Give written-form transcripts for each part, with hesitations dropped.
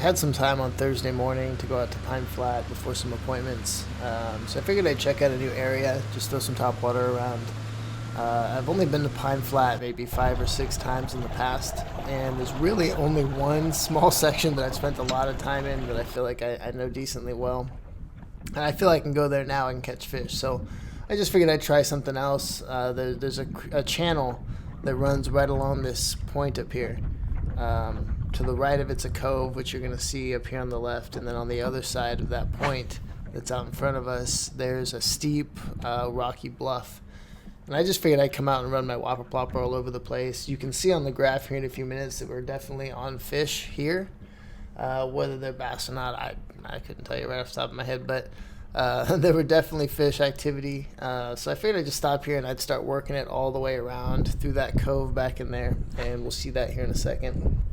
had some time on Thursday morning to go out to Pine Flat before some appointments, so I figured I'd check out a new area, just throw some top water around. I've only been to Pine Flat maybe 5 or 6 times in the past, and there's really only one small section that I've spent a lot of time in that I feel like I know decently well. And I feel I can go there now and catch fish, so I just figured I'd try something else. There's a channel that runs right along this point up here. To the right of it's a cove, which you're going to see up here on the left, and then on the other side of that point that's out in front of us, there's a steep, rocky bluff. And I just figured I'd come out and run my Whopper Plopper all over the place. You can see on the graph here in a few minutes that we're definitely on fish here. Whether they're bass or not, I couldn't tell you right off the top of my head, but there were definitely fish activity. So I figured I'd just stop here and I'd start working it all the way around through that cove back in there, and we'll see that here in a second.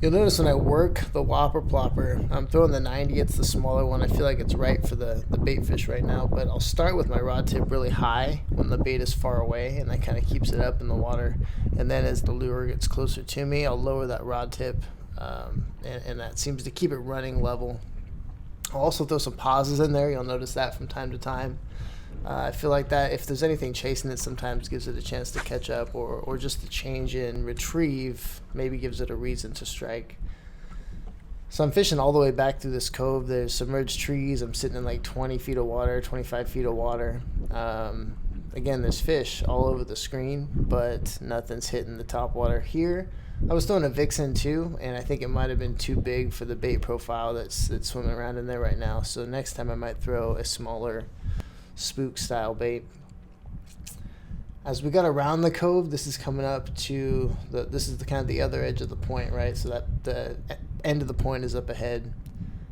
You'll notice when I work the Whopper Plopper, I'm throwing the 90. It's the smaller one. I feel like it's right for the bait fish right now, but I'll start with my rod tip really high when the bait is far away, and that kind of keeps it up in the water. And then as the lure gets closer to me, I'll lower that rod tip, and that seems to keep it running level. I'll also throw some pauses in there. You'll notice that from time to time. I feel like that if there's anything chasing it, sometimes gives it a chance to catch up, or just the change in retrieve maybe gives it a reason to strike. So I'm fishing all the way back through this cove. There's submerged trees. I'm sitting in like 20 feet of water, 25 feet of water. Again, there's fish all over the screen, but nothing's hitting the top water here. I was throwing a Vixen too, and I think it might have been too big for the bait profile that's swimming around in there right now. So next time I might throw a smaller spook style bait. As we got around the cove, this is coming up to this is the kind of the other edge of the point, right? So that the end of the point is up ahead,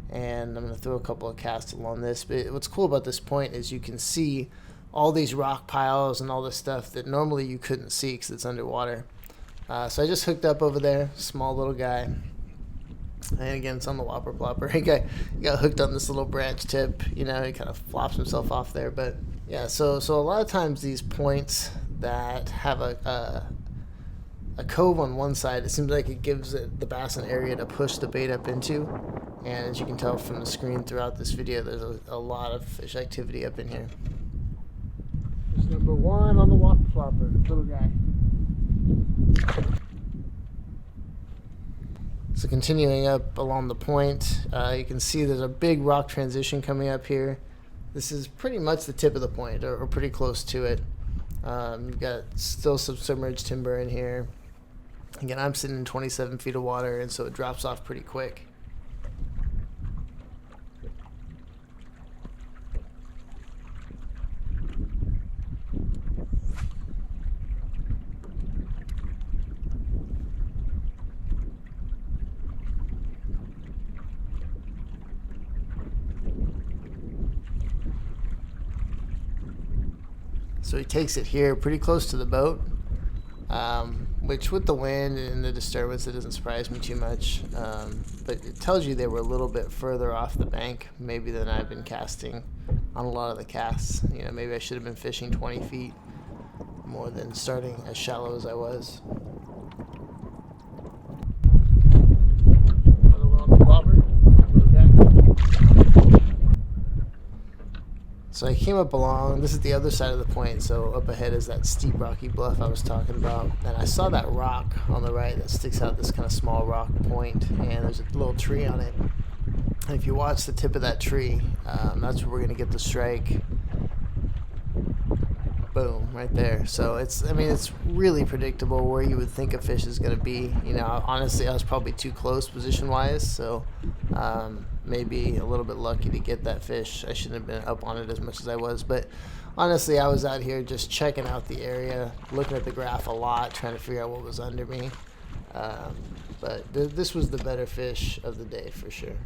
and I'm going to throw a couple of casts along this. But what's cool about this point is you can see all these rock piles and all this stuff that normally you couldn't see because it's underwater. So I just hooked up over there, small little guy. And again, it's on the Whopper Plopper. He got hooked on this little branch tip. You know, he kind of flops himself off there. But yeah, so a lot of times these points that have a cove on one side, it seems like it gives the bass an area to push the bait up into. And as you can tell from the screen throughout this video, there's a lot of fish activity up in here. Fish number one on the Whopper Plopper, little guy. So continuing up along the point, you can see there's a big rock transition coming up here. This is pretty much the tip of the point, or pretty close to it. You've got still some submerged timber in here. Again, I'm sitting in 27 feet of water, and so it drops off pretty quick. So he takes it here pretty close to the boat, which with the wind and the disturbance, it doesn't surprise me too much. But it tells you they were a little bit further off the bank maybe than I've been casting on a lot of the casts. You know, maybe I should have been fishing 20 feet more than starting as shallow as I was. So I came up along, this is the other side of the point, so up ahead is that steep rocky bluff I was talking about, and I saw that rock on the right that sticks out, this kind of small rock point, and there's a little tree on it. And if you watch the tip of that tree, that's where we're going to get the strike. Boom, right there. So it's really predictable where you would think a fish is going to be. You know, honestly, I was probably too close position-wise, so maybe a little bit lucky to get that fish. I shouldn't have been up on it as much as I was, but honestly, I was out here just checking out the area, looking at the graph a lot, trying to figure out what was under me. But this was the better fish of the day for sure.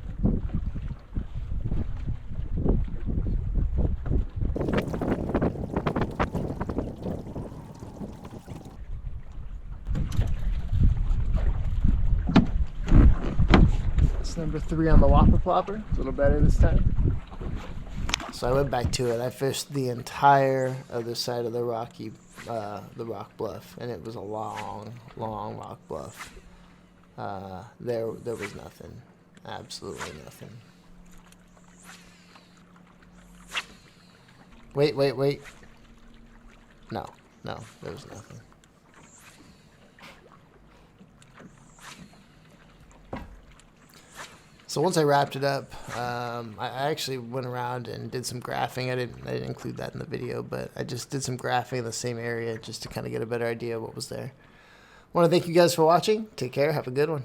Number 3 on the Whopper Plopper, a little better this time. So I went back to it. I fished the entire other side of the rock bluff, and it was a long rock bluff. there was nothing. Absolutely nothing. Wait. No, there was nothing. So once I wrapped it up, I actually went around and did some graphing. I didn't include that in the video, but I just did some graphing in the same area just to kind of get a better idea of what was there. I want to thank you guys for watching. Take care. Have a good one.